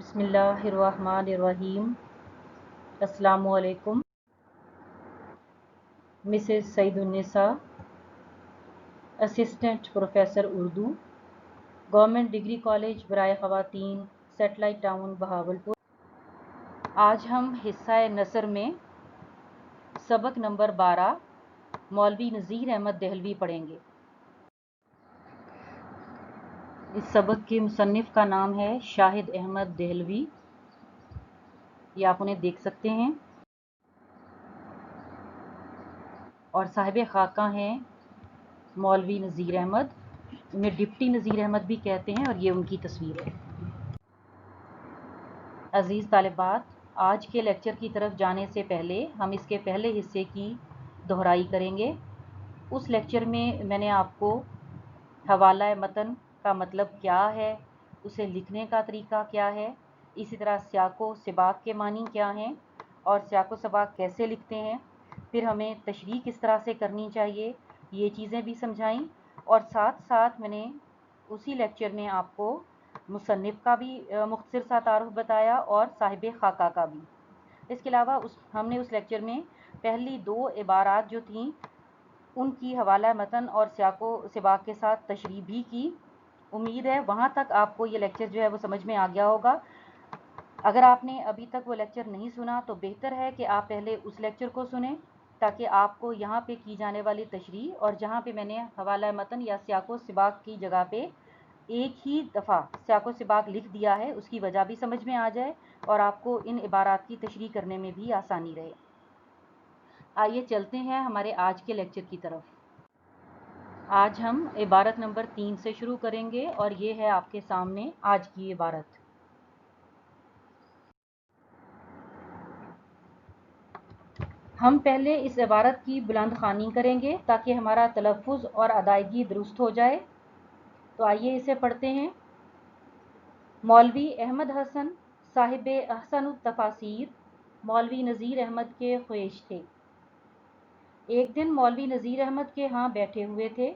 بسم اللہ الرحمن الرحیم۔ السلام علیکم۔ مسز سعید النساء، assistant professor Urdu, government degree college برائے خواتین، سیٹلائٹ ٹاؤن بہاولپور۔ آج ہم حصہ نثر میں سبق نمبر 12 مولوی نذیر احمد دہلوی پڑھیں گے۔ اس سبق کے مصنف کا نام ہے شاہد احمد دہلوی، یہ آپ انہیں دیکھ سکتے ہیں، اور صاحب خاکہ ہیں مولوی نذیر احمد، انہیں ڈپٹی نذیر احمد بھی کہتے ہیں، اور یہ ان کی تصویر ہے۔ عزیز طالبات، آج کے لیکچر کی طرف جانے سے پہلے ہم اس کے پہلے حصے کی دہرائی کریں گے۔ اس لیکچر میں میں نے آپ کو حوالہ متن کا مطلب کیا ہے، اسے لکھنے کا طریقہ کیا ہے، اسی طرح سیاق و سباق کے معنی کیا ہیں اور سیاق و سباق کیسے لکھتے ہیں، پھر ہمیں تشریح کس طرح سے کرنی چاہیے، یہ چیزیں بھی سمجھائیں، اور ساتھ ساتھ میں نے اسی لیکچر میں آپ کو مصنف کا بھی مختصر سا تعارف بتایا اور صاحب خاکہ کا بھی۔ اس کے علاوہ ہم نے اس لیکچر میں پہلی 2 عبارات جو تھیں ان کی حوالہ متن اور سیاق و سباق کے ساتھ تشریح بھی کی۔ امید ہے وہاں تک آپ کو یہ لیکچر جو ہے وہ سمجھ میں آ گیا ہوگا۔ اگر آپ نے ابھی تک وہ لیکچر نہیں سنا تو بہتر ہے کہ آپ پہلے اس لیکچر کو سنیں، تاکہ آپ کو یہاں پہ کی جانے والی تشریح اور جہاں پہ میں نے حوالہ متن یا سیاق و سباق کی جگہ پہ ایک ہی دفعہ سیاق و سباق لکھ دیا ہے، اس کی وجہ بھی سمجھ میں آ جائے اور آپ کو ان عبارات کی تشریح کرنے میں بھی آسانی رہے۔ آئیے چلتے ہیں ہمارے آج کے لیکچر کی طرف۔ آج ہم عبارت نمبر 3 سے شروع کریں گے، اور یہ ہے آپ کے سامنے آج کی عبارت۔ ہم پہلے اس عبارت کی بلند خوانی کریں گے تاکہ ہمارا تلفظ اور ادائیگی درست ہو جائے۔ تو آئیے اسے پڑھتے ہیں۔ مولوی احمد حسن صاحب احسن التفاسیر مولوی نذیر احمد کے خویش تھے۔ ایک دن مولوی نذیر احمد کے ہاں بیٹھے ہوئے تھے۔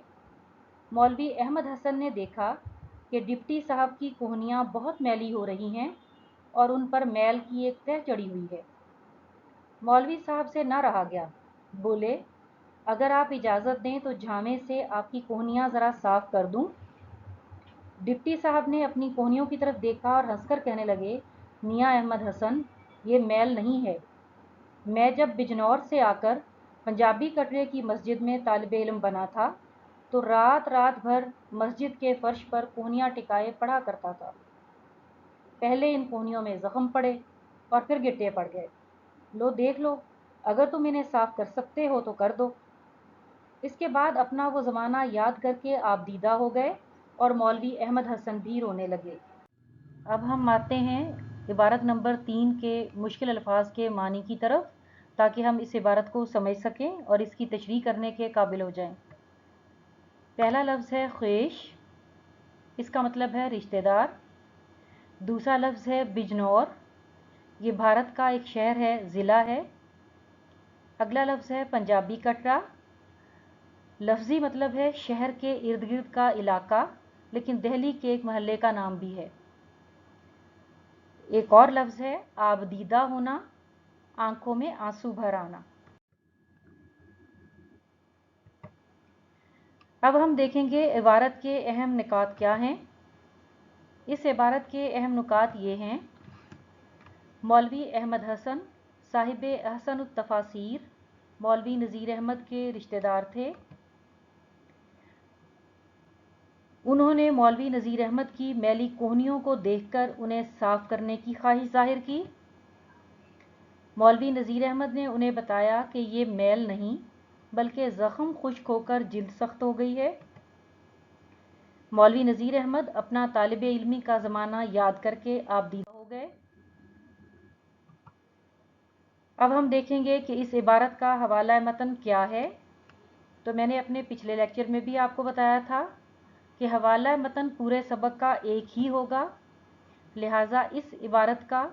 مولوی احمد حسن نے دیکھا کہ ڈپٹی صاحب کی کوہنیاں بہت میلی ہو رہی ہیں اور ان پر میل کی ایک تہ چڑھی ہوئی ہے۔ مولوی صاحب سے نہ رہا گیا، بولے اگر آپ اجازت دیں تو جھامے سے آپ کی کوہنیاں ذرا صاف کر دوں۔ ڈپٹی صاحب نے اپنی کوہنیوں کی طرف دیکھا اور ہنس کر کہنے لگے، میاں احمد حسن، یہ میل نہیں ہے۔ میں جب بجنور سے آ کر پنجابی کٹرے کی مسجد میں طالب علم بنا تھا تو رات رات بھر مسجد کے فرش پر کوہنیاں ٹکائے پڑھا کرتا تھا۔ پہلے ان کوہنیوں میں زخم پڑے اور پھر گٹے پڑ گئے۔ لو دیکھ لو، اگر تم انہیں صاف کر سکتے ہو تو کر دو۔ اس کے بعد اپنا وہ زمانہ یاد کر کے آپ دیدہ ہو گئے اور مولوی احمد حسن بھی رونے لگے۔ اب ہم آتے ہیں عبارت نمبر 3 کے مشکل الفاظ کے معنی کی طرف، تاکہ ہم اس عبارت کو سمجھ سکیں اور اس کی تشریح کرنے کے قابل ہو جائیں۔ پہلا لفظ ہے خویش، اس کا مطلب ہے رشتہ دار۔ دوسرا لفظ ہے بجنور، یہ بھارت کا ایک شہر ہے، ضلع ہے۔ اگلا لفظ ہے پنجابی کٹرا، لفظی مطلب ہے شہر کے ارد گرد کا علاقہ، لیکن دہلی کے ایک محلے کا نام بھی ہے۔ ایک اور لفظ ہے آبدیدہ ہونا، آنکھوں میں آنسو بھر آنا۔ اب ہم دیکھیں گے عبارت کے اہم نکات کیا ہیں۔ اس عبارت کے اہم نکات یہ ہیں، مولوی احمد حسن صاحب احسن التفاسیر مولوی نذیر احمد کے رشتہ دار تھے۔ انہوں نے مولوی نذیر احمد کی میلی کوہنیوں کو دیکھ کر انہیں صاف کرنے کی خواہش ظاہر کی۔ مولوی نذیر احمد نے انہیں بتایا کہ یہ میل نہیں بلکہ زخم خشک ہو کر جلد سخت ہو گئی ہے۔ مولوی نذیر احمد اپنا طالب علمی کا زمانہ یاد کر کے آپ دیدہ ہو گئے۔ اب ہم دیکھیں گے کہ اس عبارت کا حوالہ متن کیا ہے۔ تو میں نے اپنے پچھلے لیکچر میں بھی آپ کو بتایا تھا کہ حوالہ متن پورے سبق کا ایک ہی ہوگا، لہٰذا اس عبارت کا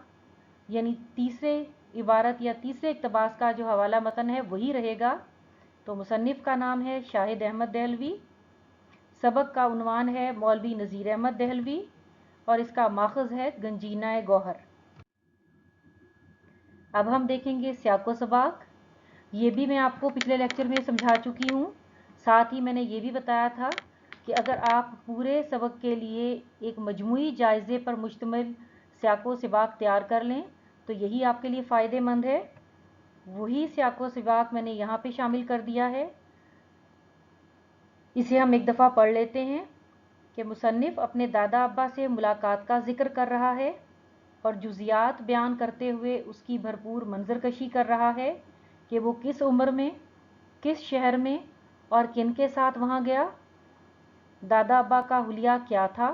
یعنی تیسرے عبارت یا تیسرے اقتباس کا جو حوالہ متن ہے وہی رہے گا۔ تو مصنف کا نام ہے شاہد احمد دہلوی، سبق کا عنوان ہے مولوی نذیر احمد دہلوی، اور اس کا ماخذ ہے گنجینہ گوہر۔ اب ہم دیکھیں گے سیاق و سباق۔ یہ بھی میں آپ کو پچھلے لیکچر میں سمجھا چکی ہوں، ساتھ ہی میں نے یہ بھی بتایا تھا کہ اگر آپ پورے سبق کے لیے ایک مجموعی جائزے پر مشتمل سیاق و سباق تیار کر لیں تو یہی آپ کے لیے فائدہ مند ہے۔ وہی سیاق و سباق میں نے یہاں پہ شامل کر دیا ہے۔ اسے ہم ایک دفعہ پڑھ لیتے ہیں کہ مصنف اپنے دادا ابا سے ملاقات کا ذکر کر رہا ہے اور جزیات بیان کرتے ہوئے اس کی بھرپور منظر کشی کر رہا ہے کہ وہ کس عمر میں، کس شہر میں اور کن کے ساتھ وہاں گیا، دادا ابا کا حلیہ کیا تھا،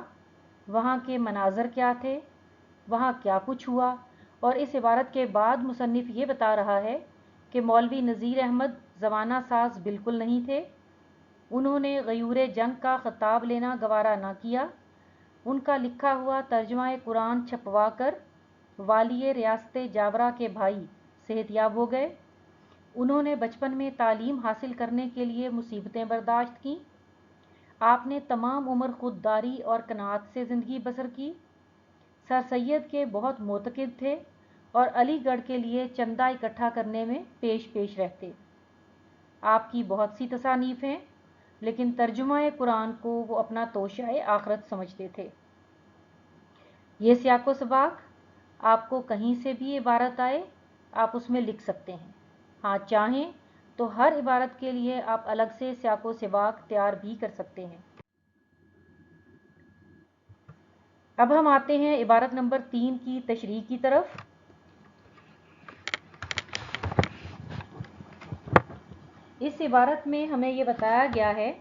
وہاں کے مناظر کیا تھے، وہاں کیا کچھ ہوا۔ اور اس عبارت کے بعد مصنف یہ بتا رہا ہے کہ مولوی نذیر احمد زمانہ ساز بالکل نہیں تھے، انہوں نے غیور جنگ کا خطاب لینا گوارا نہ کیا، ان کا لکھا ہوا ترجمہ قرآن چھپوا کر والی ریاست جابرا کے بھائی صحت یاب ہو گئے، انہوں نے بچپن میں تعلیم حاصل کرنے کے لیے مصیبتیں برداشت کیں، آپ نے تمام عمر خودداری اور قناعت سے زندگی بسر کی، سر سید کے بہت معتقد تھے اور علی گڑھ کے لیے چندہ اکٹھا کرنے میں پیش پیش رہتے۔ آپ کی بہت سی تصانیف ہیں لیکن ترجمہ قرآن کو وہ اپنا توشہ آخرت سمجھتے تھے۔ یہ سیاق و سباق آپ کو کہیں سے بھی عبارت آئے آپ اس میں لکھ سکتے ہیں۔ ہاں چاہیں تو ہر عبارت کے لیے آپ الگ سے سیاق و سباق تیار بھی کر سکتے ہیں۔ اب ہم آتے ہیں عبارت نمبر 3 کی تشریح کی طرف۔ اس عبارت میں ہمیں یہ بتایا گیا ہے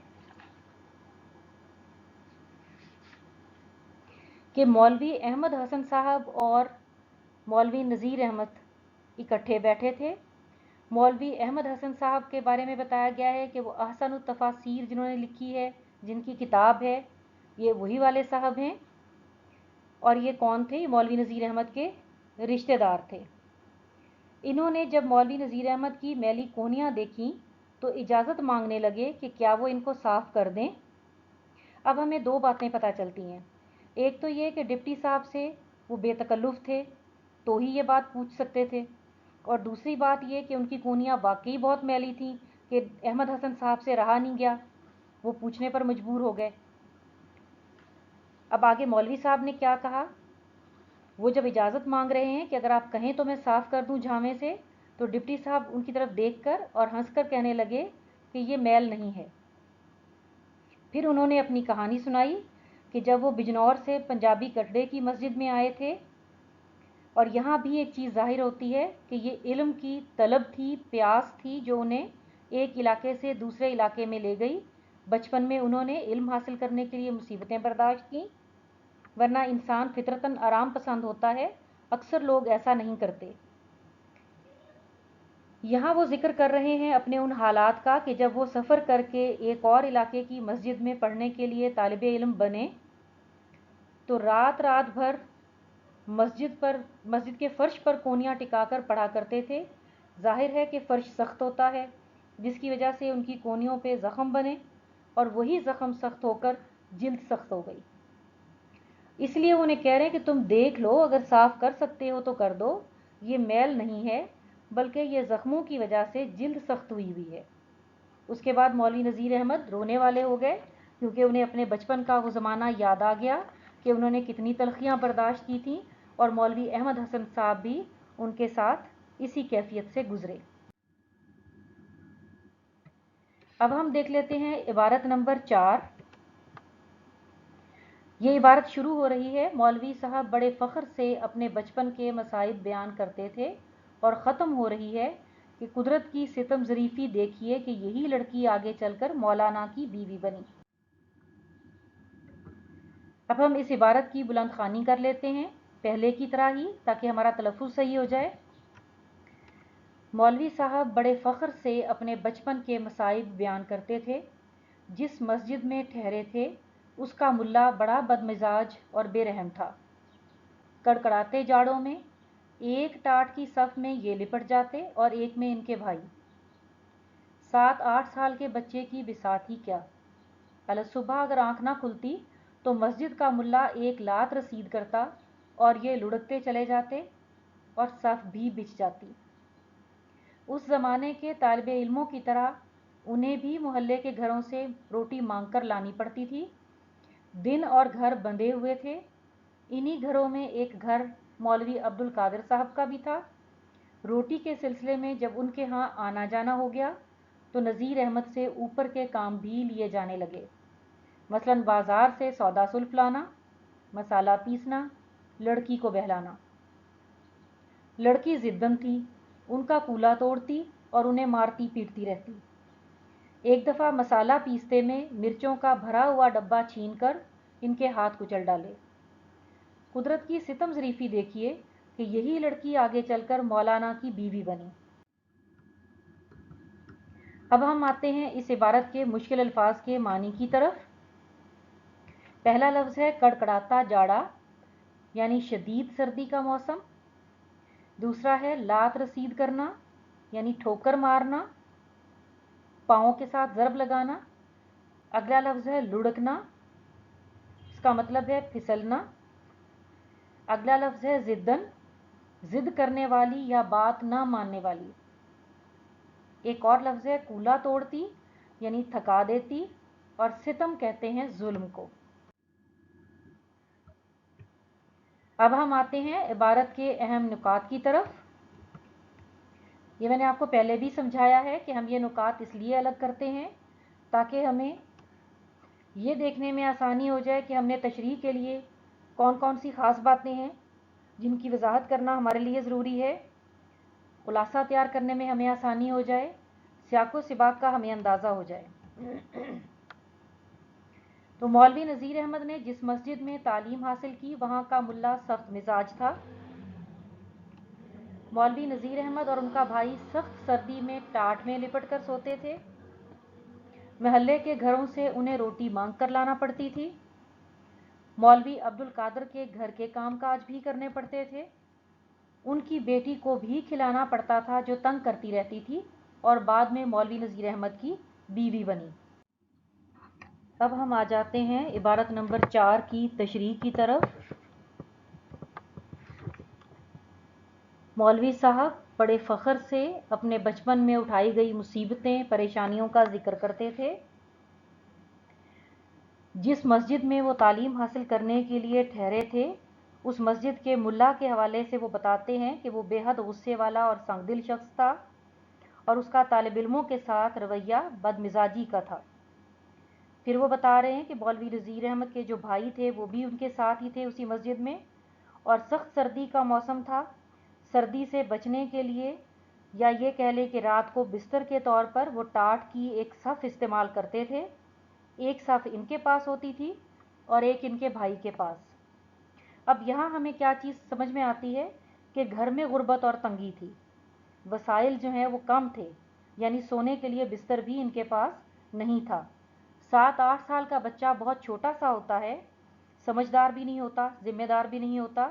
کہ مولوی احمد حسن صاحب اور مولوی نذیر احمد اکٹھے بیٹھے تھے۔ مولوی احمد حسن صاحب کے بارے میں بتایا گیا ہے کہ وہ احسن التفاسیر جنہوں نے لکھی ہے، جن کی کتاب ہے، یہ وہی والے صاحب ہیں۔ اور یہ کون تھے؟ مولوی نذیر احمد کے رشتہ دار تھے۔ انہوں نے جب مولوی نذیر احمد کی میلی کونیاں دیکھیں تو اجازت مانگنے لگے کہ کیا وہ ان کو صاف کر دیں۔ اب ہمیں دو باتیں پتہ چلتی ہیں، ایک تو یہ کہ ڈپٹی صاحب سے وہ بے تکلف تھے تو ہی یہ بات پوچھ سکتے تھے، اور دوسری بات یہ کہ ان کی کونیاں واقعی بہت میلی تھیں کہ احمد حسن صاحب سے رہا نہیں گیا، وہ پوچھنے پر مجبور ہو گئے۔ اب آگے مولوی صاحب نے کیا کہا؟ وہ جب اجازت مانگ رہے ہیں کہ اگر آپ کہیں تو میں صاف کر دوں جھامے سے، تو ڈپٹی صاحب ان کی طرف دیکھ کر اور ہنس کر کہنے لگے کہ یہ میل نہیں ہے۔ پھر انہوں نے اپنی کہانی سنائی کہ جب وہ بجنور سے پنجابی کٹڑے کی مسجد میں آئے تھے، اور یہاں بھی ایک چیز ظاہر ہوتی ہے کہ یہ علم کی طلب تھی، پیاس تھی جو انہیں ایک علاقے سے دوسرے علاقے میں لے گئی۔ بچپن میں انہوں نے علم حاصل کرنے کے لیے مصیبتیں برداشت کیں، ورنہ انسان فطرتاً آرام پسند ہوتا ہے، اکثر لوگ ایسا نہیں کرتے۔ یہاں وہ ذکر کر رہے ہیں اپنے ان حالات کا کہ جب وہ سفر کر کے ایک اور علاقے کی مسجد میں پڑھنے کے لیے طالب علم بنے تو رات رات بھر مسجد کے فرش پر کونیاں ٹکا کر پڑھا کرتے تھے۔ ظاہر ہے کہ فرش سخت ہوتا ہے جس کی وجہ سے ان کی کونیوں پہ زخم بنے، اور وہی زخم سخت ہو کر جلد سخت ہو گئی۔ اس لیے انہیں کہہ رہے ہیں کہ تم دیکھ لو، اگر صاف کر سکتے ہو تو کر دو، یہ میل نہیں ہے بلکہ یہ زخموں کی وجہ سے جلد سخت ہوئی ہوئی ہے۔ اس کے بعد مولوی نذیر احمد رونے والے ہو گئے کیونکہ انہیں اپنے بچپن کا وہ زمانہ یاد آ گیا کہ انہوں نے کتنی تلخیاں برداشت کی تھیں، اور مولوی احمد حسن صاحب بھی ان کے ساتھ اسی کیفیت سے گزرے۔ اب ہم دیکھ لیتے ہیں عبارت نمبر 4۔ یہ عبارت شروع ہو رہی ہے، مولوی صاحب بڑے فخر سے اپنے بچپن کے مصائب بیان کرتے تھے، اور ختم ہو رہی ہے کہ قدرت کی ستم ظریفی دیکھیے کہ یہی لڑکی آگے چل کر مولانا کی بیوی بنی۔ اب ہم اس عبارت کی بلند خوانی کر لیتے ہیں پہلے کی طرح ہی تاکہ ہمارا تلفظ صحیح ہو جائے۔ مولوی صاحب بڑے فخر سے اپنے بچپن کے مصائب بیان کرتے تھے۔ جس مسجد میں ٹھہرے تھے اس کا ملا بڑا بدمزاج اور بے رحم تھا۔ کڑکڑاتے جاڑوں میں ایک ٹاٹ کی صف میں یہ لپٹ جاتے اور ایک میں ان کے بھائی۔ 7-8 سال کے بچے کی بساط ہی کیا، الصبح اگر آنکھ نہ کھلتی तो मस्जिद का मुल्ला एक लात रसीद करता और ये लुढ़कते चले जाते और सफ़ भी बिछ जाती। उस ज़माने के तालिब इल्मों की तरह उन्हें भी मोहल्ले के घरों से रोटी मांग कर लानी पड़ती थी। दिन और घर बंधे हुए थे। इन्हीं घरों में एक घर मौलवी अब्दुल कादिर साहब का भी था। रोटी के सिलसिले में जब उनके यहाँ आना जाना हो गया तो नज़ीर अहमद से ऊपर के काम भी लिए जाने लगे। मसलन बाज़ार से सौदा सुल्फ लाना, मसाला पीसना, लड़की को बहलाना। लड़की ज़िद्दन थी, उनका कूला तोड़ती और उन्हें मारती पीटती रहती। एक दफ़ा मसाला पीसते में मिर्चों का भरा हुआ डब्बा छीनकर इनके हाथ कुचल डाले। कुदरत की सितम ज़रीफ़ी देखिए कि यही लड़की आगे चलकर मौलाना की बीवी बनी। अब हम आते हैं इस इबारत के मुश्किल अल्फाज के मानी की तरफ। पहला लफ्ज़ है कड़कड़ाता जाड़ा, यानी शदीद सर्दी का मौसम। दूसरा है लात रसीद करना, यानी ठोकर मारना, पाँव के साथ ज़रब लगाना। अगला लफ्ज़ है लुढ़कना, इसका मतलब है फिसलना। अगला लफ्ज़ है ज़िद्दन, ज़िद करने वाली या बात ना मानने वाली। एक और लफ्ज़ है कूला तोड़ती, यानी थका देती, और सितम कहते हैं जुल्म को। अब हम आते हैं इबारत के अहम नुकात की तरफ। ये मैंने आपको पहले भी समझाया है कि हम ये नुकात इसलिए अलग करते हैं ताकि हमें ये देखने में आसानी हो जाए कि हमने तशरीह के लिए कौन कौन सी ख़ास बातें हैं जिनकी वजाहत करना हमारे लिए ज़रूरी है। खुलासा तैयार करने में हमें आसानी हो जाए, सियाको सिबाक का हमें अंदाज़ा हो जाए। तो मौलवी नज़ीर अहमद ने जिस मस्जिद में तालीम हासिल की वहाँ का मुल्ला सख्त मिजाज था। मौलवी नज़ीर अहमद और उनका भाई सख्त सर्दी में टाट में लिपट कर सोते थे। महल्ले के घरों से उन्हें रोटी मांग कर लाना पड़ती थी। मौलवी अब्दुल कादिर के घर के कामकाज भी करने पड़ते थे। उनकी बेटी को भी खिलाना पड़ता था जो तंग करती रहती थी और बाद में मौलवी नज़ीर अहमद की बीवी बनी। अब हम आ जाते हैं इबारत नंबर 4 की तशरीह की तरफ। मौलवी साहब बड़े फ़ख्र से अपने बचपन में उठाई गई मुसीबतें परेशानियों का जिक्र करते थे। जिस मस्जिद में वो तालीम हासिल करने के लिए ठहरे थे उस मस्जिद के मुल्ला के हवाले से वो बताते हैं कि वो बेहद गुस्से वाला और संगदिल शख्स था और उसका तालिब इल्मों के साथ रवैया बदमिजाजी का था। फिर वो बता रहे हैं कि मौलवी नज़ीर अहमद के जो भाई थे वो भी उनके साथ ही थे उसी मस्जिद में, और सख्त सर्दी का मौसम था। सर्दी से बचने के लिए या ये कह लें कि रात को बिस्तर के तौर पर वो टाट की एक सफ़ इस्तेमाल करते थे। एक सफ़ इनके पास होती थी और एक इनके भाई के पास। अब यहाँ हमें क्या चीज़ समझ में आती है कि घर में गुर्बत और तंगी थी, वसाइल जो हैं वो कम थे, यानी सोने के लिए बिस्तर भी इनके पास नहीं था। 7-8 साल का बच्चा बहुत छोटा सा होता है, समझदार भी नहीं होता, जिम्मेदार भी नहीं होता।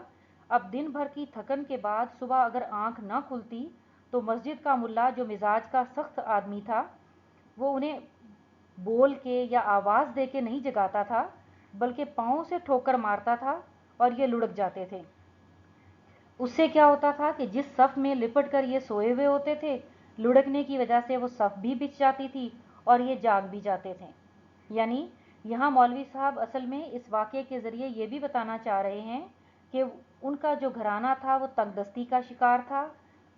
अब दिन भर की थकन के बाद सुबह अगर आंख ना खुलती तो मस्जिद का मुल्ला जो मिजाज का सख्त आदमी था वो उन्हें बोल के या आवाज़ दे के नहीं जगाता था, बल्कि पाँव से ठोकर मारता था और ये लुढ़क जाते थे। उससे क्या होता था कि जिस सफ़ में लिपट कर ये सोए हुए होते थे, लुढ़कने की वजह से वो सफ़ भी बिछ जाती थी और ये जाग भी जाते थे। यानी यहाँ मौलवी साहब असल में इस वाक़े के ज़रिए ये भी बताना चाह रहे हैं कि उनका जो घराना था वो तंगदस्ती का शिकार था।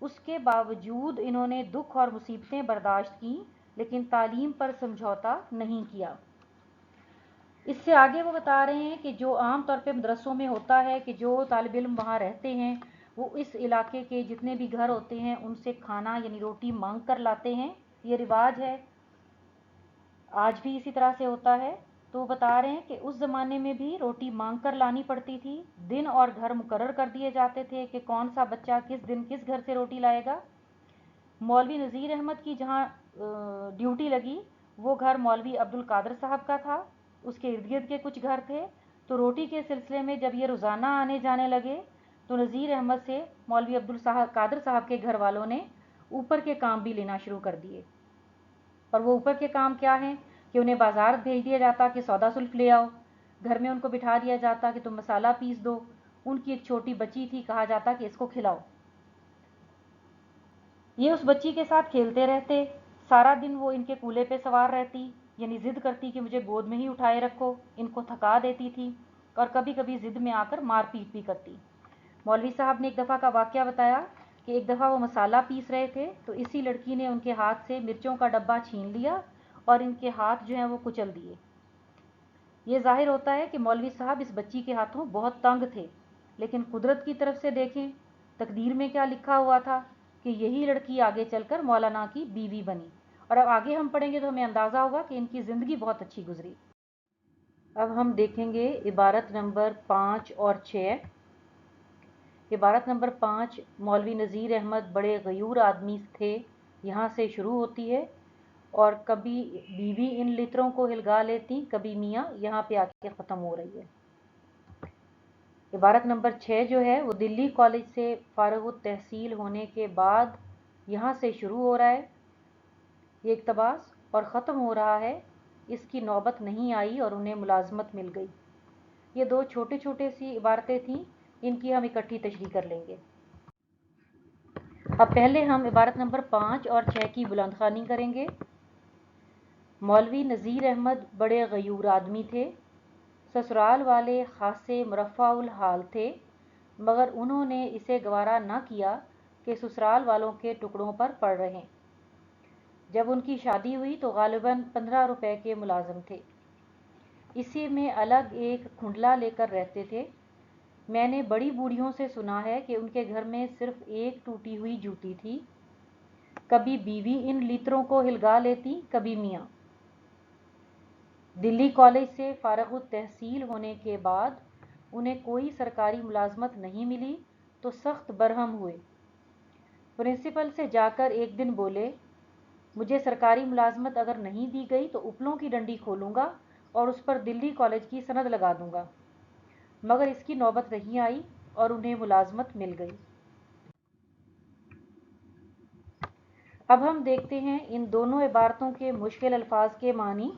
उसके बावजूद इन्होंने दुख और मुसीबतें बर्दाश्त की, लेकिन तालीम पर समझौता नहीं किया। इससे आगे वो बता रहे हैं कि जो आम तौर पे मदरसों में होता है कि जो तालिब इल्म वहाँ रहते हैं वो इस इलाके के जितने भी घर होते हैं उनसे खाना यानी रोटी मांग कर लाते हैं। ये रिवाज है, आज भी इसी तरह से होता है। तो बता रहे हैं कि उस ज़माने में भी रोटी मांग कर लानी पड़ती थी। दिन और घर मुकर्रर कर दिए जाते थे कि कौन सा बच्चा किस दिन किस घर से रोटी लाएगा। मौलवी नज़ीर अहमद की जहाँ ड्यूटी लगी वो घर मौलवी अब्दुल कादिर साहब का था। उसके इर्द गिर्द के कुछ घर थे। तो रोटी के सिलसिले में जब ये रोज़ाना आने जाने लगे तो नज़ीर अहमद से मौलवी अब्दुल कादिर साहब के घर वालों ने ऊपर के काम भी लेना शुरू कर दिए। और वो ऊपर के काम क्या हैं कि उन्हें बाज़ार भेज दिया जाता कि सौदा सुल्फ ले आओ। घर में उनको बिठा दिया जाता कि तुम मसाला पीस दो। उनकी एक छोटी बच्ची थी, कहा जाता कि इसको खिलाओ। ये उस बच्ची के साथ खेलते रहते। सारा दिन वो इनके कूल्हे पे सवार रहती, यानी ज़िद करती कि मुझे गोद में ही उठाए रखो। इनको थका देती थी और कभी कभी ज़िद में आकर मार पीट भी करती। मौलवी साहब ने एक दफ़ा का वाक़या बताया कि एक दफ़ा वो मसाला पीस रहे थे तो इसी लड़की ने उनके हाथ से मिर्चों का डब्बा छीन लिया और इनके हाथ जो हैं वो कुचल दिए। ये ज़ाहिर होता है कि मौलवी साहब इस बच्ची के हाथों बहुत तंग थे, लेकिन कुदरत की तरफ से देखें, तकदीर में क्या लिखा हुआ था कि यही लड़की आगे चलकर मौलाना की बीवी बनी। और अब आगे हम पढ़ेंगे तो हमें अंदाज़ा होगा कि इनकी ज़िंदगी बहुत अच्छी गुजरी। अब हम देखेंगे इबारत नंबर 5 और 6। इबारत नंबर 5, मौलवी नज़ीर अहमद बड़े गयूर आदमी थे, यहाँ से शुरू होती है। और कभी बीवी इन लित्रों को हिलगा लेती, कभी मियाँ, यहाँ पे आके ख़त्म हो रही है। इबारत नंबर 6 जो है वो दिल्ली कॉलेज से फ़ारिग़ुत तहसील होने के बाद यहाँ से शुरू हो रहा है ये इक़्तिबास, और ख़त्म हो रहा है इसकी नौबत नहीं आई और उन्हें मुलाजमत मिल गई। ये दो छोटे छोटे सी इबारतें थीं, इनकी हम इकट्ठी तशरीह कर लेंगे। अब पहले हम इबारत नंबर 5 और 6 की बुलंदखानी करेंगे। मौलवी नज़ीर अहमद बड़े गयूर आदमी थे, ससुराल वाले खासे मुरफ़्फ़ाउल हाल थे, मगर उन्होंने इसे गवारा न किया कि ससुराल वालों के टुकड़ों पर पड़ रहें। जब उनकी शादी हुई तो गालिबन 15 रुपए के मुलाजिम थे। इसी में अलग एक खुंडला लेकर रहते थे। मैंने बड़ी बूढ़ियों से सुना है कि उनके घर में सिर्फ एक टूटी हुई जूती थी। कभी बीवी इन लित्रों को हिलगा लेती, कभी मियाँ। दिल्ली कॉलेज से फ़ारिग़ुत तहसील होने के बाद उन्हें कोई सरकारी मुलाजमत नहीं मिली तो सख्त बरहम हुए। प्रिंसिपल से जाकर एक दिन बोले, मुझे सरकारी मुलाजमत अगर नहीं दी गई तो उपलों की डंडी खोलूँगा और उस पर दिल्ली कॉलेज की सनद लगा दूँगा। मगर इसकी नौबत नहीं आई और उन्हें मुलाजमत मिल गई। अब हम देखते हैं इन दोनों इबारतों के मुश्किल अल्फाज के मानी।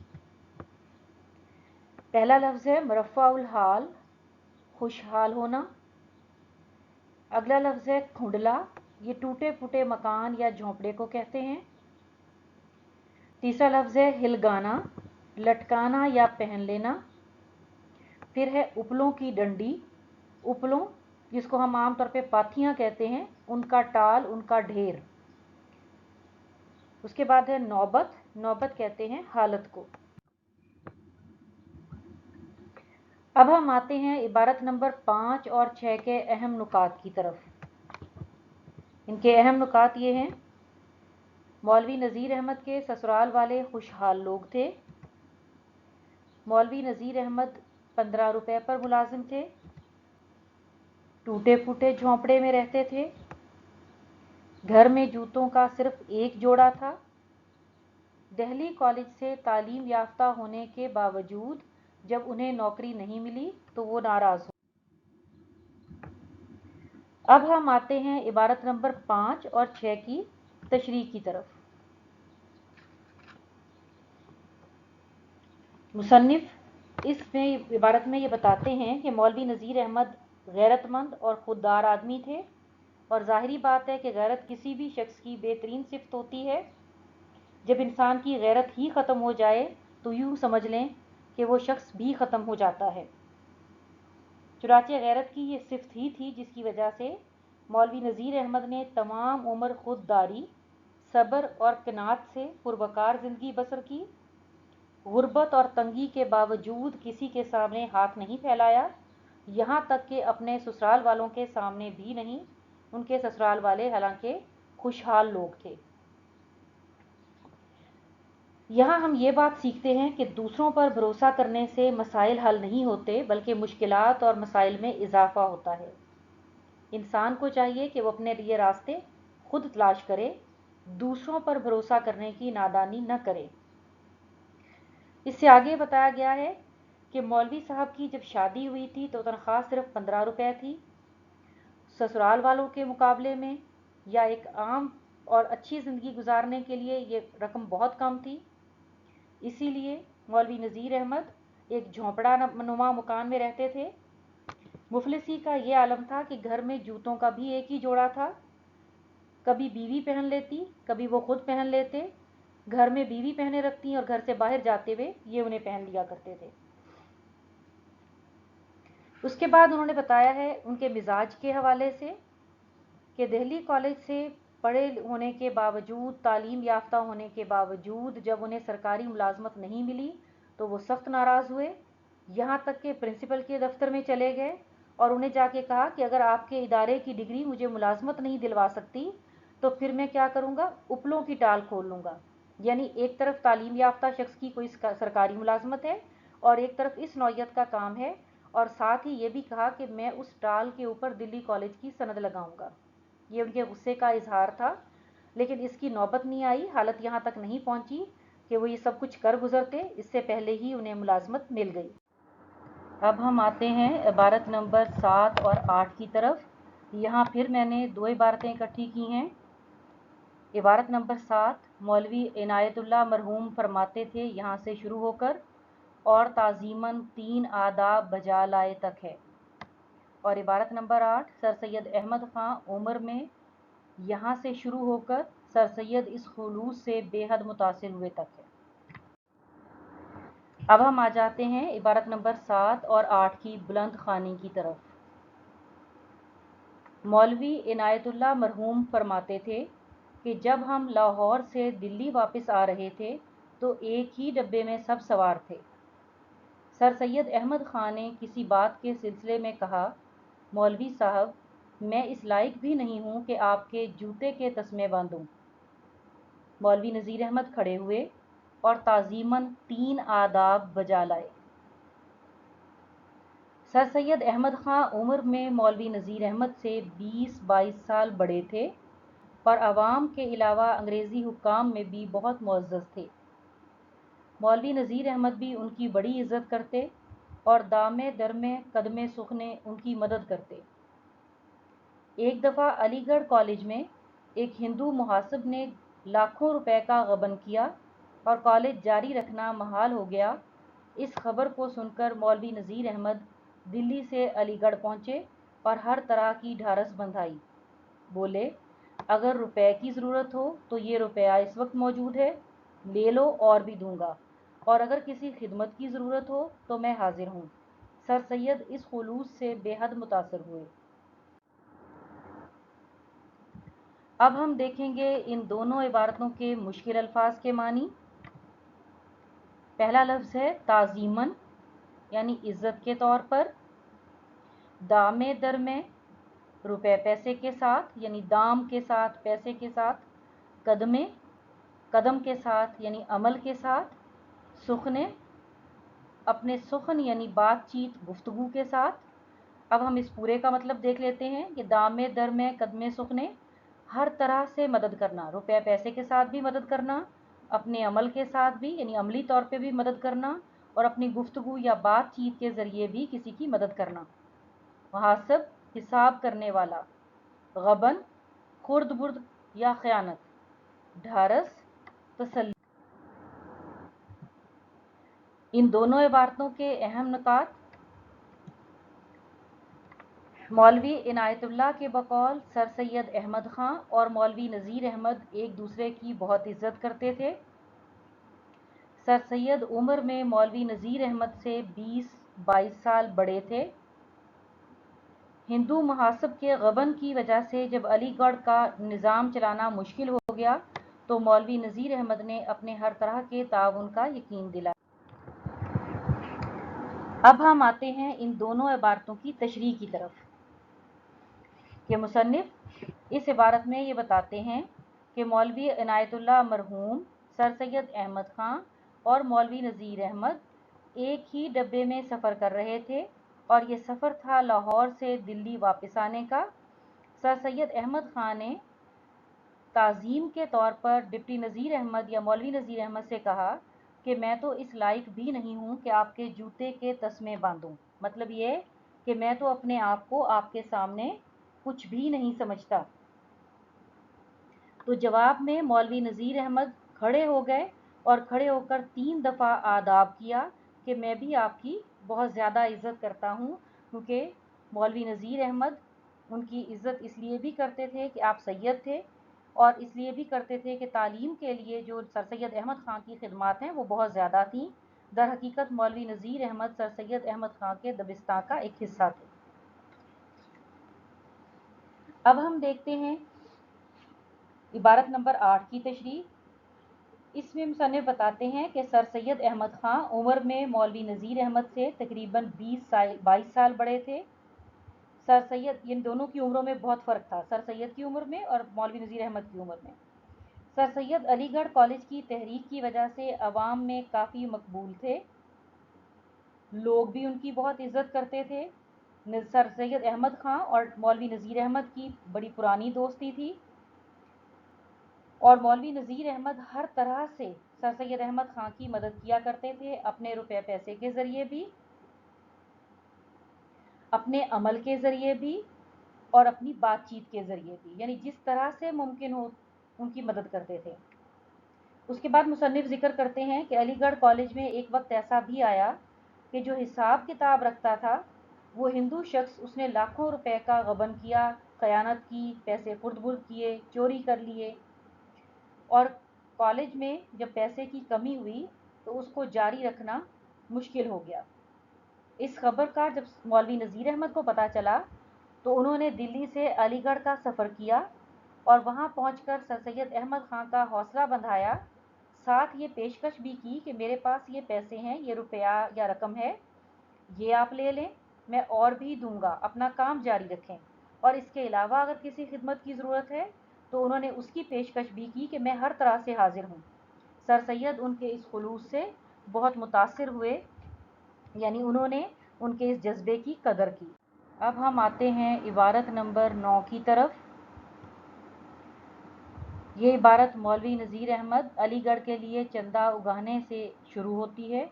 पहला लफ्ज़ है मुरफ़्फ़ाउल हाल, खुशहाल होना। अगला लफ्ज़ है खुंडला, ये टूटे फूटे मकान या झोंपड़े को कहते हैं। तीसरा लफ्ज़ है हिलगाना, लटकाना या पहन लेना। फिर है उपलों की डंडी, उपलों जिसको हम आमतौर पे पाथियाँ कहते हैं, उनका टाल, उनका ढेर। उसके बाद है नौबत, नौबत कहते हैं हालत को। अब हम आते हैं इबारत नंबर 5 और 6 के अहम नुकात की तरफ। इनके अहम नुकात ये हैं, मौलवी नज़ीर अहमद के ससुराल वाले खुशहाल लोग थे। मौलवी नज़ीर अहमद 15 रुपए पर मुलाजिम थे। टूटे फूटे झोंपड़े में रहते थे। घर में जूतों का सिर्फ एक जोड़ा था। दिल्ली कॉलेज से तालीम याफ्ता होने के बावजूद जब उन्हें नौकरी नहीं मिली तो वो नाराज़ हो। अब हम आते हैं इबारत नंबर 5 और 6 की तशरीह की तरफ। मुसन्निफ इसमें इबारत में ये बताते हैं कि मौलवी नज़ीर अहमद गैरतमंद और ख़ुददार आदमी थे, और ज़ाहिरी बात है कि गैरत किसी भी शख्स की बेहतरीन सिफ़त होती है। जब इंसान की गैरत ही ख़त्म हो जाए तो यूँ समझ लें कि वो शख्स भी ख़त्म हो जाता है। चुनांचे गैरत की ये सिफ़त ही थी जिसकी वजह से मौलवी नज़ीर अहमद ने तमाम उम्र ख़ुददारी, सब्र और क़नाअत से पुरवकार ज़िंदगी बसर की। गुर्बत और तंगी के बावजूद किसी के सामने हाथ नहीं फैलाया, यहाँ तक कि अपने ससुराल वालों के सामने भी नहीं। उनके ससुराल वाले हालांकि खुशहाल लोग थे। यहाँ हम ये बात सीखते हैं कि दूसरों पर भरोसा करने से मसाइल हल नहीं होते, बल्कि मुश्किलात और मसाइल में इजाफा होता है। इंसान को चाहिए कि वो अपने लिए रास्ते खुद तलाश करे, दूसरों पर भरोसा करने की नादानी न करे। इससे आगे बताया गया है कि मौलवी साहब की जब शादी हुई थी तो तनख्वाह सिर्फ 15 रुपए थी। ससुराल वालों के मुकाबले में या एक आम और अच्छी ज़िंदगी गुजारने के लिए ये रकम बहुत कम थी। इसीलिए मौलवी नज़ीर अहमद एक झोंपड़ा नुमा मकान में रहते थे। मुफलिसी का ये आलम था कि घर में जूतों का भी एक ही जोड़ा था। कभी बीवी पहन लेती, कभी वो खुद पहन लेते। घर में बीवी पहने रखती और घर से बाहर जाते हुए ये उन्हें पहन लिया करते थे। उसके बाद उन्होंने बताया है उनके मिजाज के हवाले से कि दिल्ली कॉलेज से पढ़े होने के बावजूद, तालीम याफ्ता होने के बावजूद जब उन्हें सरकारी मुलाजमत नहीं मिली तो वो सख्त नाराज़ हुए। यहाँ तक कि प्रिंसिपल के दफ्तर में चले गए और उन्हें जाके कहा कि अगर आपके इदारे की डिग्री मुझे मुलाजमत नहीं दिलवा सकती तो फिर मैं क्या करूँगा, उपलों की टाल खोल लूँगा। यानी एक तरफ तालीम याफ्ता शख्स की कोई सरकारी मुलाजमत है और एक तरफ इस नौयत का काम है, और साथ ही ये भी कहा कि मैं उस टाल के ऊपर दिल्ली कॉलेज की सनद लगाऊंगा। ये उनके गुस्से का इजहार था, लेकिन इसकी नौबत नहीं आई, हालत यहाँ तक नहीं पहुँची कि वो ये सब कुछ कर गुजरते, इससे पहले ही उन्हें मुलाजमत मिल गई। अब हम आते हैं इबारत नंबर 7 और 8 की तरफ। यहाँ फिर मैंने दो इबारतें इकट्ठी की हैं। इबारत नंबर 7 मौलवी इनायतुल्लाह मरहूम फरमाते थे, यहाँ से शुरू होकर और ताज़ीमन 3 आदाब बजा लाए तक है। और इबारत नंबर 8 सर सैयद अहमद ख़ां उम्र में, यहाँ से शुरू होकर सर सैयद इस खुलूस से बेहद मुतासिर हुए तक है। अब हम आ जाते हैं इबारत नंबर 7 और 8 की बुलंद खानी की तरफ। मौलवी इनायतुल्लाह मरहूम फरमाते थे कि जब हम लाहौर से दिल्ली वापस आ रहे थे तो एक ही डब्बे में सब सवार थे। सर सैयद अहमद ख़ां ने किसी बात के सिलसिले में कहा, मौलवी साहब, मैं इस लायक भी नहीं हूँ कि आपके जूते के तस्मे बांधूं। मौलवी नज़ीर अहमद खड़े हुए और ताज़ीमन 3 आदाब बजा लाए। सर सैयद अहमद ख़ां उम्र में मौलवी नज़ीर अहमद से 20-22 साल बड़े थे और आवाम के अलावा अंग्रेज़ी हुक्काम में भी बहुत मुअज़्ज़ज़ थे। मौलवी नज़ीर अहमद भी उनकी बड़ी इज़्ज़त करते और दामे दरमे कदमे सुखने उनकी मदद करते। एक दफ़ा अलीगढ़ कॉलेज में एक हिंदू मुहासिब ने लाखों रुपए का गबन किया और कॉलेज जारी रखना महाल हो गया। इस खबर को सुनकर मौलवी नज़ीर अहमद दिल्ली से अलीगढ़ पहुँचे और हर तरह की ढारस बंधाई। बोले, अगर रुपए की ज़रूरत हो तो ये रुपया इस वक्त मौजूद है, ले लो और भी दूंगा, और अगर किसी खिदमत की ज़रूरत हो तो मैं हाजिर हूँ। सर सैयद इस खुलूस से बेहद मुतासर हुए। अब हम देखेंगे इन दोनों इबारतों के मुश्किल अल्फाज के मानी। पहला लफ्ज़ है ताज़ीमन, यानी इज़्ज़त के तौर पर। दामे दर में, रुपए पैसे के साथ, यानी दाम के साथ, पैसे के साथ। कदमे, कदम के साथ यानी अमल के साथ। सुखने, अपने सुखन यानी बातचीत गुफ्तगू के साथ। अब हम इस पूरे का मतलब देख लेते हैं कि दामे दर में कदमे सुखने, हर तरह से मदद करना, रुपए पैसे के साथ भी मदद करना, अपने अमल के साथ भी यानी अमली तौर पे भी मदद करना, और अपनी गुफ्तगू या बातचीत के ज़रिए भी किसी की मदद करना। मुहासिब, हिसाब करने वाला। गबन, खुर्द बुर्द या ख़यानत। ढारस, तसल्ली। इन दोनों इबारतों के अहम नुकात। मौलवी इनायतुल्लाह के बकौल सर सैयद अहमद ख़ां और मौलवी नज़ीर अहमद एक दूसरे की बहुत इज़्ज़त करते थे। सर सैयद उम्र में मौलवी नज़ीर अहमद से 20-22 साल बड़े थे। हिंदू मुहासिब के गबन की वजह से जब अलीगढ़ का निज़ाम चलाना मुश्किल हो गया तो मौलवी नज़ीर अहमद ने अपने हर तरह के ताउन का यकीन दिलाया। अब हम आते हैं इन दोनों इबारतों की तशरीह की तरफ कि मुसन्निफ इस इबारत में ये बताते हैं कि मौलवी इनायतुल्लाह मरहूम, सर सैयद अहमद ख़ां और मौलवी नज़ीर अहमद एक ही डब्बे में सफ़र कर रहे थे और ये सफ़र था लाहौर से दिल्ली वापस आने का। सर सैयद अहमद ख़ां ने ताज़ीम के तौर पर डिप्टी नज़ीर अहमद या मौलवी नज़ीर अहमद से कहा कि मैं तो इस लायक भी नहीं हूँ कि आपके जूते के तस्मे बांधूँ। मतलब ये कि मैं तो अपने आप को आपके सामने कुछ भी नहीं समझता। तो जवाब में मौलवी नज़ीर अहमद खड़े हो गए और खड़े होकर 3 दफ़ा आदाब किया کہ میں بھی آپ کی بہت زیادہ عزت کرتا ہوں، کیونکہ مولوی نذیر احمد ان کی عزت اس لیے بھی کرتے تھے کہ آپ سید تھے، اور اس لیے بھی کرتے تھے کہ تعلیم کے لیے جو سر سید احمد خان کی خدمات ہیں وہ بہت زیادہ تھیں۔ در حقیقت مولوی نذیر احمد سر سید احمد خان کے دبستان کا ایک حصہ تھے۔ اب ہم دیکھتے ہیں عبارت نمبر 8 کی تشریح۔ اس میں مصنف بتاتے ہیں کہ سر سید احمد خان عمر میں مولوی نذیر احمد سے تقریباً 22 سال بڑے تھے۔ سر سید، ان دونوں کی عمروں میں بہت فرق تھا، سر سید کی عمر میں اور مولوی نذیر احمد کی عمر میں۔ سر سید علی گڑھ کالج کی تحریک کی وجہ سے عوام میں کافی مقبول تھے، لوگ بھی ان کی بہت عزت کرتے تھے۔ سر سید احمد خان اور مولوی نذیر احمد کی بڑی پرانی دوستی تھی، اور مولوی نذیر احمد ہر طرح سے سر سید احمد خان کی مدد کیا کرتے تھے، اپنے روپے پیسے کے ذریعے بھی، اپنے عمل کے ذریعے بھی، اور اپنی بات چیت کے ذریعے بھی، یعنی جس طرح سے ممکن ہو ان کی مدد کرتے تھے۔ اس کے بعد مصنف ذکر کرتے ہیں کہ علی گڑھ کالج میں ایک وقت ایسا بھی آیا کہ جو حساب کتاب رکھتا تھا وہ ہندو شخص، اس نے لاکھوں روپے کا غبن کیا، خیانت کی، پیسے خرد برد کیے، چوری کر لیے، اور کالج میں جب پیسے کی کمی ہوئی تو اس کو جاری رکھنا مشکل ہو گیا۔ اس خبر کا جب مولوی نذیر احمد کو پتہ چلا تو انہوں نے دلی سے علی گڑھ کا سفر کیا اور وہاں پہنچ کر سر سید احمد خان کا حوصلہ بندھایا، ساتھ یہ پیشکش بھی کی کہ میرے پاس یہ پیسے ہیں، یہ روپیہ یا رقم ہے، یہ آپ لے لیں، میں اور بھی دوں گا، اپنا کام جاری رکھیں، اور اس کے علاوہ اگر کسی خدمت کی ضرورت ہے تو انہوں نے اس کی پیشکش بھی کی کہ میں ہر طرح سے حاضر ہوں۔ سر سید ان کے اس خلوص سے بہت متاثر ہوئے، یعنی انہوں نے ان کے اس جذبے کی قدر کی۔ اب ہم آتے ہیں عبارت نمبر 9 کی طرف۔ یہ عبارت مولوی نذیر احمد علی گڑھ کے لیے چندہ اگانے سے شروع ہوتی ہے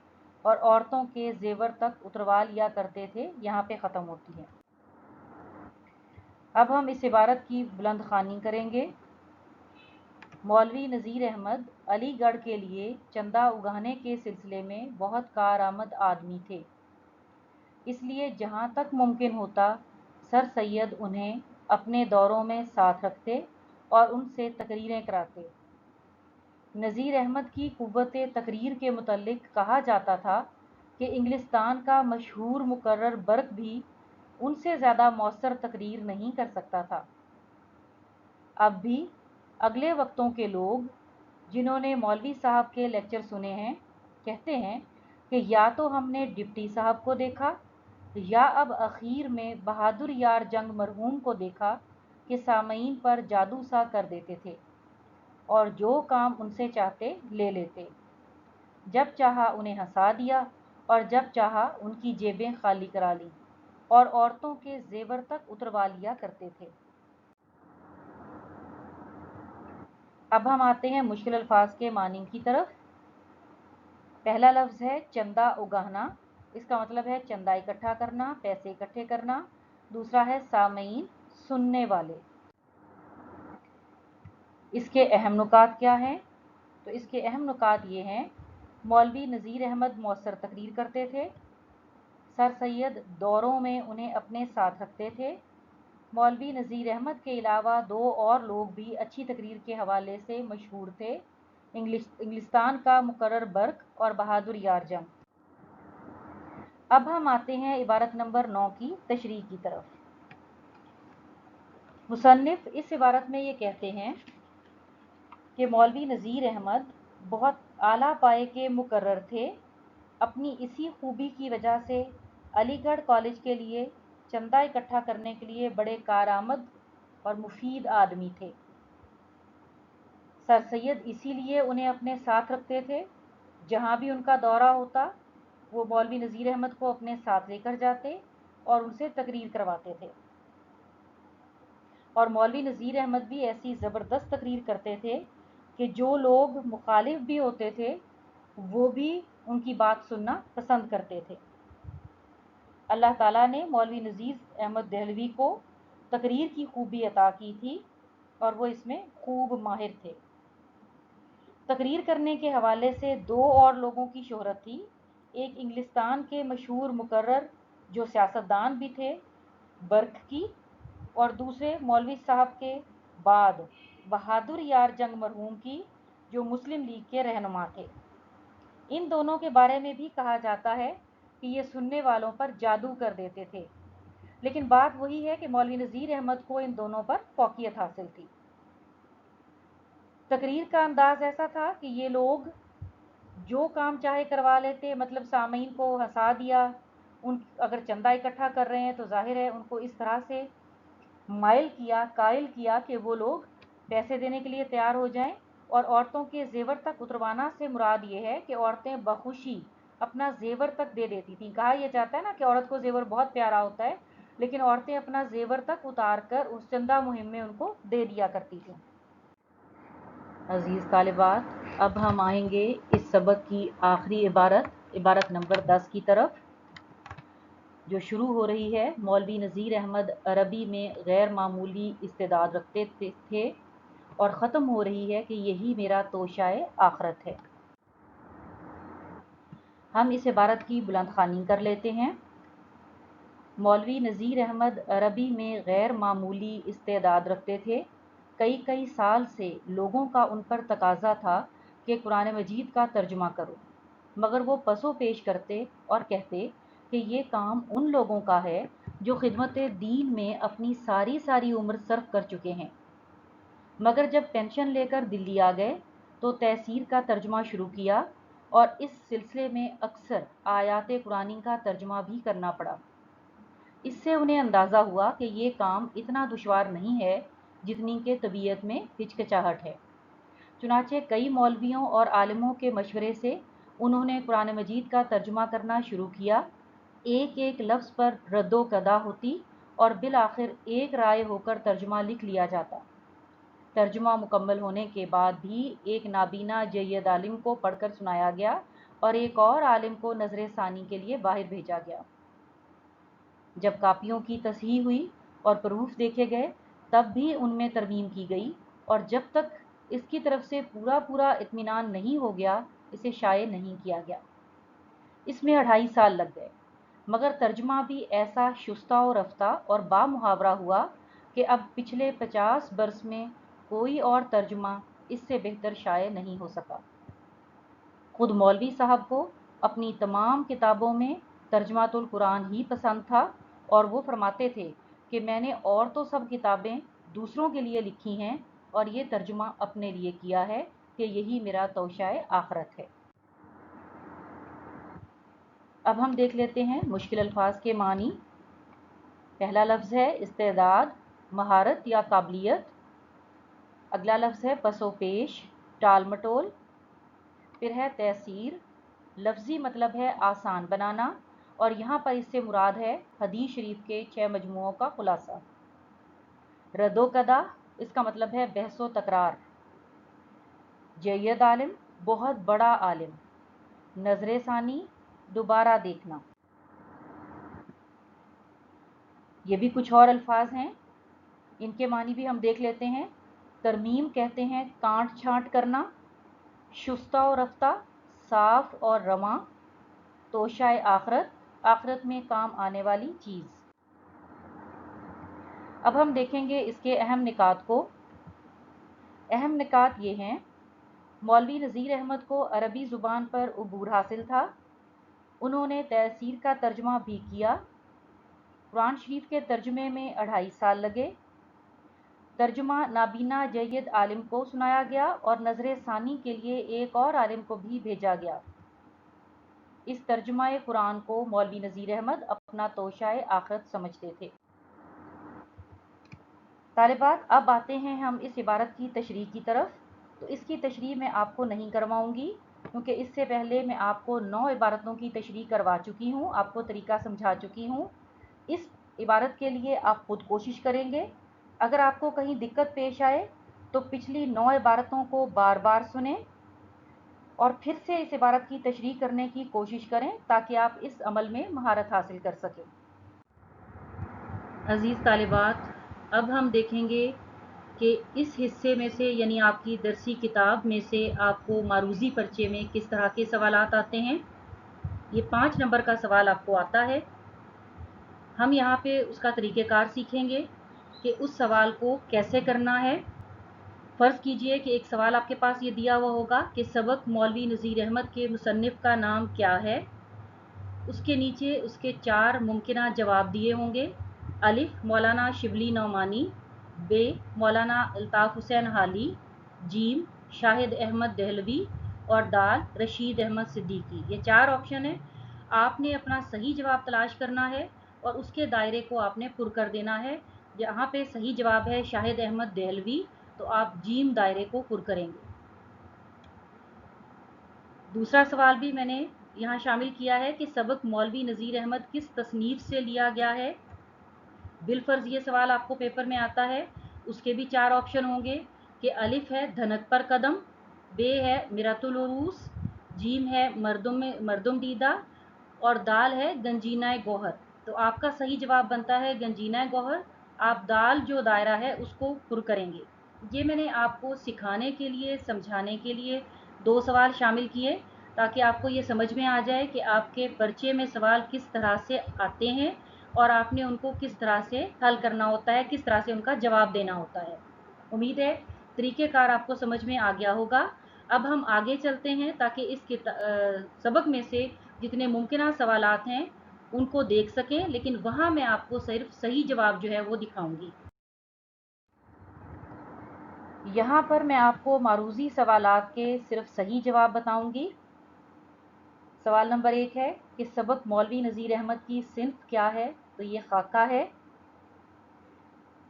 اور عورتوں کے زیور تک اتروا لیا کرتے تھے، یہاں پہ ختم ہوتی ہے۔ اب ہم اس عبارت کی بلند خوانی کریں گے۔ مولوی نذیر احمد علی گڑھ کے لیے چندہ اگانے کے سلسلے میں بہت کارآمد آدمی تھے، اس لیے جہاں تک ممکن ہوتا سر سید انہیں اپنے دوروں میں ساتھ رکھتے اور ان سے تقریریں کراتے۔ نذیر احمد کی قوت تقریر کے متعلق کہا جاتا تھا کہ انگلستان کا مشہور مقرر برق بھی ان سے زیادہ مؤثر تقریر نہیں کر سکتا تھا۔ اب بھی اگلے وقتوں کے لوگ جنہوں نے مولوی صاحب کے لیکچر سنے ہیں کہتے ہیں کہ یا تو ہم نے ڈپٹی صاحب کو دیکھا یا اب اخیر میں بہادر یار جنگ مرحوم کو دیکھا کہ سامعین پر جادو سا کر دیتے تھے اور جو کام ان سے چاہتے لے لیتے، جب چاہا انہیں ہنسا دیا اور جب چاہا ان کی جیبیں خالی کرا لی اور عورتوں کے زیور تک اتروا لیا کرتے تھے۔ اب ہم آتے ہیں مشکل الفاظ کے معنی کی طرف۔ پہلا لفظ ہے چندہ اگانا، اس کا مطلب ہے چندہ اکٹھا کرنا، پیسے اکٹھے کرنا۔ دوسرا ہے سامعین، سننے والے۔ اس کے اہم نکات کیا ہیں؟ تو اس کے اہم نکات یہ ہیں: مولوی نذیر احمد مؤثر تقریر کرتے تھے، سر سید دوروں میں انہیں اپنے ساتھ رکھتے تھے، مولوی نذیر احمد کے علاوہ دو اور لوگ بھی اچھی تقریر کے حوالے سے مشہور تھے، انگلستان کا مقرر برق اور بہادر یار جنگ۔ اب ہم آتے ہیں عبارت نمبر 9 کی تشریح کی طرف۔ مصنف اس عبارت میں یہ کہتے ہیں کہ مولوی نذیر احمد بہت اعلیٰ پائے کے مقرر تھے، اپنی اسی خوبی کی وجہ سے علی گڑھ کالج کے لیے چندہ اکٹھا کرنے کے لیے بڑے کارآمد اور مفید آدمی تھے۔ سر سید اسی لیے انہیں اپنے ساتھ رکھتے تھے، جہاں بھی ان کا دورہ ہوتا وہ مولوی نذیر احمد کو اپنے ساتھ لے کر جاتے اور ان سے تقریر کرواتے تھے، اور مولوی نذیر احمد بھی ایسی زبردست تقریر کرتے تھے کہ جو لوگ مخالف بھی ہوتے تھے وہ بھی ان کی بات سننا پسند کرتے تھے۔ اللہ تعالیٰ نے مولوی نذیر احمد دہلوی کو تقریر کی خوبی عطا کی تھی اور وہ اس میں خوب ماہر تھے۔ تقریر کرنے کے حوالے سے دو اور لوگوں کی شہرت تھی، ایک انگلستان کے مشہور مقرر جو سیاستدان بھی تھے برک کی، اور دوسرے مولوی صاحب کے بعد بہادر یار جنگ مرحوم کی جو مسلم لیگ کے رہنما تھے۔ ان دونوں کے بارے میں بھی کہا جاتا ہے کہ یہ سننے والوں پر جادو کر دیتے تھے، لیکن بات وہی ہے کہ مولوی نذیر احمد کو ان دونوں پر فوقیت حاصل تھی۔ تقریر کا انداز ایسا تھا کہ یہ لوگ جو کام چاہے کروا لیتے، مطلب سامعین کو ہنسا دیا، اگر چندہ اکٹھا کر رہے ہیں تو ظاہر ہے ان کو اس طرح سے قائل کیا کہ وہ لوگ پیسے دینے کے لیے تیار ہو جائیں، اور عورتوں کے زیور تک اتروانا سے مراد یہ ہے کہ عورتیں بخوشی اپنا زیور تک دے دیتی تھیں۔ کہا یہ جاتا ہے نا کہ عورت کو زیور بہت پیارا ہوتا ہے، لیکن عورتیں اپنا زیور تک اتار کر اس چندہ مہم میں ان کو دے دیا کرتی تھیں۔ عزیز طالبات، اب ہم آئیں گے اس سبق کی آخری عبارت نمبر 10 کی طرف، جو شروع ہو رہی ہے مولوی نذیر احمد عربی میں غیر معمولی استعداد رکھتے تھے، اور ختم ہو رہی ہے کہ یہی میرا توشہ آخرت ہے۔ ہم اس عبارت کی بلند خوانی کر لیتے ہیں۔ مولوی نذیر احمد عربی میں غیر معمولی استعداد رکھتے تھے۔ کئی سال سے لوگوں کا ان پر تقاضا تھا کہ قرآن مجید کا ترجمہ کرو، مگر وہ پسو پیش کرتے اور کہتے کہ یہ کام ان لوگوں کا ہے جو خدمت دین میں اپنی ساری عمر صرف کر چکے ہیں۔ مگر جب پینشن لے کر دلی آ گئے تو تفسیر کا ترجمہ شروع کیا، اور اس سلسلے میں اکثر آیات قرآنی کا ترجمہ بھی کرنا پڑا۔ اس سے انہیں اندازہ ہوا کہ یہ کام اتنا دشوار نہیں ہے جتنی کہ طبیعت میں ہچکچاہٹ ہے۔ چنانچہ کئی مولویوں اور عالموں کے مشورے سے انہوں نے قرآن مجید کا ترجمہ کرنا شروع کیا۔ ایک لفظ پر رد و قدا ہوتی اور بالآخر ایک رائے ہو کر ترجمہ لکھ لیا جاتا۔ ترجمہ مکمل ہونے کے بعد بھی ایک نابینا جید عالم کو پڑھ کر سنایا گیا اور ایک اور عالم کو نظر ثانی کے لیے باہر بھیجا گیا۔ جب کاپیوں کی تصحیح ہوئی اور پروف دیکھے گئے تب بھی ان میں ترمیم کی گئی، اور جب تک اس کی طرف سے پورا اطمینان نہیں ہو گیا اسے شائع نہیں کیا گیا۔ اس میں 2.5 سال لگ گئے، مگر ترجمہ بھی ایسا شستہ و رفتہ اور بامحاورہ ہوا کہ اب پچھلے 50 برس میں کوئی اور ترجمہ اس سے بہتر شائع نہیں ہو سکا۔ خود مولوی صاحب کو اپنی تمام کتابوں میں ترجمہ القرآن ہی پسند تھا، اور وہ فرماتے تھے کہ میں نے اور تو سب کتابیں دوسروں کے لیے لکھی ہیں اور یہ ترجمہ اپنے لیے کیا ہے کہ یہی میرا توشہ آخرت ہے۔ اب ہم دیکھ لیتے ہیں مشکل الفاظ کے معنی۔ پہلا لفظ ہے استعداد، مہارت یا قابلیت۔ اگلا لفظ ہے پسو پیش، ٹال مٹول۔ پھر ہے تیسیر، لفظی مطلب ہے آسان بنانا، اور یہاں پر اس سے مراد ہے حدیث شریف کے 6 مجموعوں کا خلاصہ۔ رد و قدا، اس کا مطلب ہے بحث و تکرار۔ جید عالم، بہت بڑا عالم۔ نظر ثانی، دوبارہ دیکھنا۔ یہ بھی کچھ اور الفاظ ہیں، ان کے معنی بھی ہم دیکھ لیتے ہیں۔ ترمیم کہتے ہیں کانٹ چھانٹ کرنا۔ شستہ و رفتہ، صاف اور رواں۔ توشہ آخرت، آخرت میں کام آنے والی چیز۔ اب ہم دیکھیں گے اس کے اہم نکات کو۔ اہم نکات یہ ہیں: مولوی نذیر احمد کو عربی زبان پر عبور حاصل تھا، انہوں نے تفسیر کا ترجمہ بھی کیا۔ قرآن شریف کے ترجمے میں 2.5 سال لگے۔ ترجمہ نابینا جید عالم کو سنایا گیا اور نظر ثانی کے لیے ایک اور عالم کو بھی بھیجا گیا۔ اس ترجمہ قرآن کو مولوی نذیر احمد اپنا توشہ آخرت سمجھتے تھے۔ طالبات، اب آتے ہیں ہم اس عبارت کی تشریح کی طرف۔ تو اس کی تشریح میں آپ کو نہیں کرواؤں گی، کیونکہ اس سے پہلے میں آپ کو 9 عبارتوں کی تشریح کروا چکی ہوں، آپ کو طریقہ سمجھا چکی ہوں۔ اس عبارت کے لیے آپ خود کوشش کریں گے۔ اگر آپ کو کہیں دقت پیش آئے تو پچھلی 9 عبارتوں کو بار بار سنیں اور پھر سے اس عبارت کی تشریح کرنے کی کوشش کریں تاکہ آپ اس عمل میں مہارت حاصل کر سکیں۔ عزیز طالبات، اب ہم دیکھیں گے کہ اس حصے میں سے، یعنی آپ کی درسی کتاب میں سے، آپ کو معروضی پرچے میں کس طرح کے سوالات آتے ہیں۔ ये 5 नंबर का सवाल आपको आता है। हम यहाँ पे उसका तरीक़े कार सीखेंगे कि उस सवाल को कैसे करना है। फ़र्ज़ कीजिए कि एक सवाल आपके पास ये दिया हुआ होगा कि सबक मौलवी नज़ीर अहमद के मुसन्निफ़ का नाम क्या है। उसके नीचे उसके 4 मुमकिना जवाब दिए होंगे। अलिफ मौलाना शिबली नौमानी, बे मौलाना अल्ताफ़ हुसैन हाली, जीम शाहिद अहमद दहलवी और दाल रशीद अहमद सिद्दीकी। ये 4 ऑप्शन हैं। आपने अपना सही जवाब तलाश करना है और उसके दायरे को आपने पुर कर देना है। जहाँ पे सही जवाब है शाहिद अहमद दहलवी, तो आप जीम दायरे को पुर करेंगे। दूसरा सवाल भी मैंने यहाँ शामिल किया है कि सबक मौलवी नज़ीर अहमद किस तसनीफ़ से लिया गया है। बिलफ़र्ज़ ये सवाल आपको पेपर में आता है। उसके भी 4 ऑप्शन होंगे कि अलिफ है धनक पर कदम, बे है मिरातुल उरूस, जीम है मरदुम दीदा और दाल है गंजीना गौहर। तो आपका सही जवाब बनता है गंजीना गौहर। आप दाल जो दायरा है उसको पुर करेंगे। ये मैंने आपको सिखाने के लिए, समझाने के लिए 2 सवाल शामिल किए ताकि आपको ये समझ में आ जाए कि आपके पर्चे में सवाल किस तरह से आते हैं और आपने उनको किस तरह से हल करना होता है, किस तरह से उनका जवाब देना होता है। उम्मीद है तरीक़ेकार आपको समझ में आ गया होगा। अब हम आगे चलते हैं ताकि इस सबक में से जितने मुमकिन सवालात हैं उनको देख सकें, लेकिन वहाँ मैं आपको सिर्फ सही जवाब जो है वो दिखाऊंगी। यहाँ पर मैं आपको मारूज़ी सवालात के सिर्फ सही जवाब बताऊंगी। सवाल नंबर 1 है कि सबक मौलवी नज़ीर अहमद की सिन्फ क्या है, तो ये खाका है।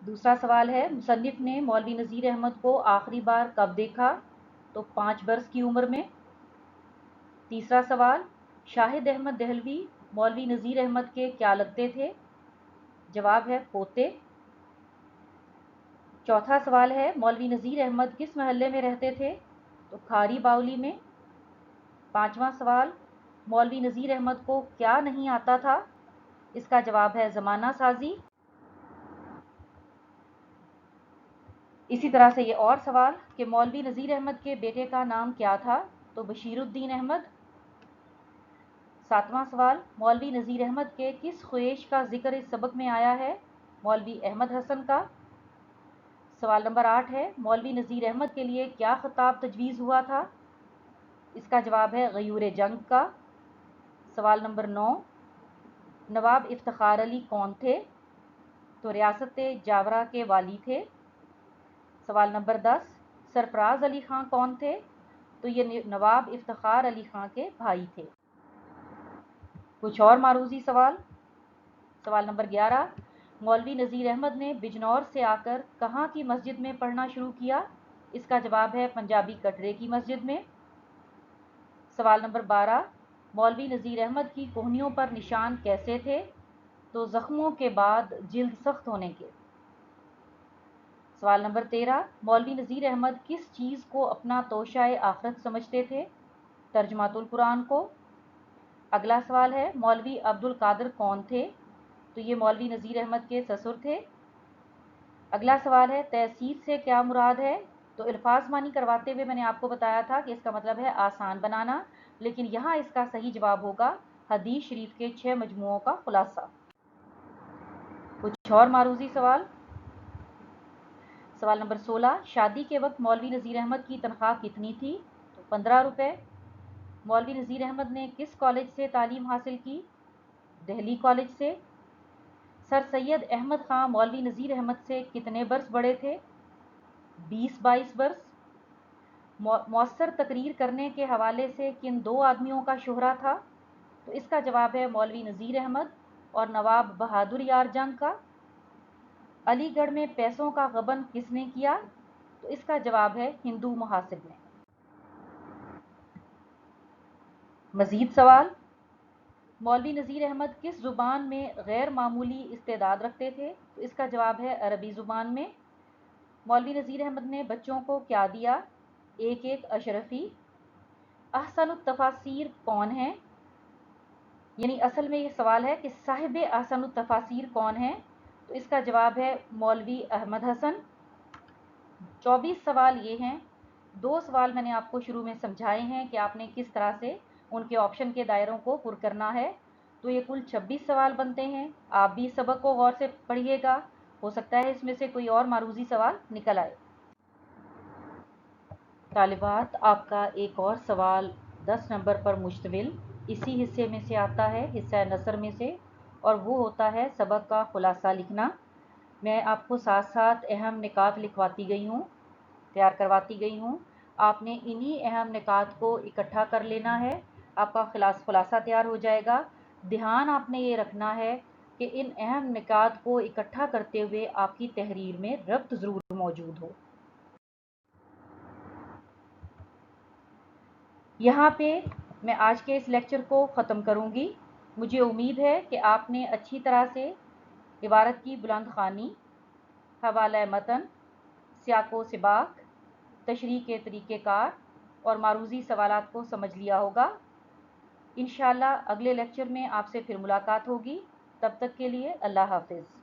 दूसरा सवाल है मुसन्निफ़ ने मौलवी नज़ीर अहमद को आखिरी बार कब देखा, तो 5 बरस की उम्र में। तीसरा सवाल शाहिद अहमद दहलवी मौलवी नज़ीर अहमद के क्या लगते थे, जवाब है पोते। चौथा सवाल है मौलवी नज़ीर अहमद किस महल्ले में रहते थे, तो खारी बावली में। पांचवा सवाल मौलवी नज़ीर अहमद को क्या नहीं आता था, इसका जवाब है ज़माना साजी। इसी तरह से ये और सवाल कि मौलवी नज़ीर अहमद के बेटे का नाम क्या था, तो बशीरुद्दीन अहमद। सातवां सवाल मौलवी नज़ीर अहमद के किस ख्वेश का जिक्र इस सबक में आया है, मौलवी अहमद हसन का। सवाल नंबर 8 है मौलवी नज़ीर अहमद के लिए क्या खिताब तजवीज़ हुआ था, इसका जवाब है गयूर जंग का। सवाल नंबर 9 नवाब इफ्तिखार अली कौन थे, तो रियासत जावरा के वाली थे। सवाल नंबर 10 सरफराज अली ख़ां कौन थे, तो ये नवाब इफ्तिखार अली ख़ां के भाई थे। कुछ और मारूज़ी सवाल। सवाल नंबर 11 मौलवी नज़ीर अहमद ने बिजनौर से आकर कहाँ की मस्जिद में पढ़ना शुरू किया, इसका जवाब है पंजाबी कटरे की मस्जिद में। सवाल नंबर 12 मौलवी नज़ीर अहमद की कोहनियों पर निशान कैसे थे, तो ज़ख्मों के बाद जिल्द सख्त होने के। सवाल नंबर 13 मौलवी नज़ीर अहमद किस चीज़ को अपना तोशाए आखिरत समझते थे, तर्जुमातुल कुरान को। अगला सवाल है मौलवी अब्दुल कादिर कौन थे, तो ये मौलवी नज़ीर अहमद के ससुर थे। अगला सवाल है तहसीर से क्या मुराद है, तो अल्फाज मानी करवाते हुए मैंने आपको बताया था कि इसका मतलब है आसान बनाना, लेकिन यहाँ इसका सही जवाब होगा हदीस शरीफ के 6 मजमुओं का खुलासा। कुछ और मारूज़ी सवाल। सवाल नंबर 16 शादी के वक्त मौलवी नज़ीर अहमद की तनख्वाह कितनी थी, तो 15 रुपये। मौलवी नज़ीर अहमद ने किस कॉलेज से तालीम हासिल की, दिल्ली कॉलेज से। सर सैयद अहमद ख़ां मौलवी नज़ीर अहमद से कितने बरस बड़े थे, 20-22 बरस। मौसर तकरीर करने के हवाले से किन 2 आदमियों का शोहरा था, तो इसका जवाब है मौलवी नज़ीर अहमद और नवाब बहादुर यार जंग का। अलीगढ़ में पैसों का गबन किसने किया, तो इसका जवाब है हिंदू मुहासिब ने। मज़ीद सवाल। मौलवी नज़ीर अहमद किस ज़ुबान में गैर मामूली इस्तेदाद रखते थे, तो इसका जवाब है अरबी ज़ुबान में। मौलवी नज़ीर अहमद ने बच्चों को क्या दिया, एक अशरफी। अहसनुत तफासिर कौन है, यानी असल में ये सवाल है कि साहिब अहसनुत तफासिर कौन है, तो इसका जवाब है मौलवी अहमद हसन। 24 सवाल ये हैं। 2 सवाल मैंने आपको शुरू में समझाए हैं कि आपने किस तरह से उनके ऑप्शन के दायरों को पुर करना है। तो ये कुल 26 सवाल बनते हैं। आप भी इस सबक को गौर से पढ़िएगा, हो सकता है इसमें से कोई और मारूजी सवाल निकल आए। तालिबात, आपका एक और सवाल 10 नंबर पर मुश्तमिल इसी हिस्से में से आता है, हिस्सा नसर में से, और वो होता है सबक का खुलासा लिखना। मैं आपको साथ साथ अहम निकात लिखवाती गई हूँ, तैयार करवाती गई हूँ। आपने इन्हीं अहम निकात को इकट्ठा कर लेना है, आपका खुलासा तैयार हो जाएगा। ध्यान आपने ये रखना है कि इन अहम निकात को इकट्ठा करते हुए आपकी तहरीर में रब्त ज़रूर मौजूद हो। यहाँ पे मैं आज के इस लेक्चर को ख़त्म करूँगी। मुझे उम्मीद है कि आपने अच्छी तरह से इबारत की बुलंद ख़ानी, हवाला मतन, सियाको सिबाक, तशरीह के तरीक़ेकार और मारूज़ी सवालात को समझ लिया होगा। इंशाअल्लाह अगले लेक्चर में आपसे फिर मुलाकात होगी। तब तक के लिए अल्लाह हाफ़िज़।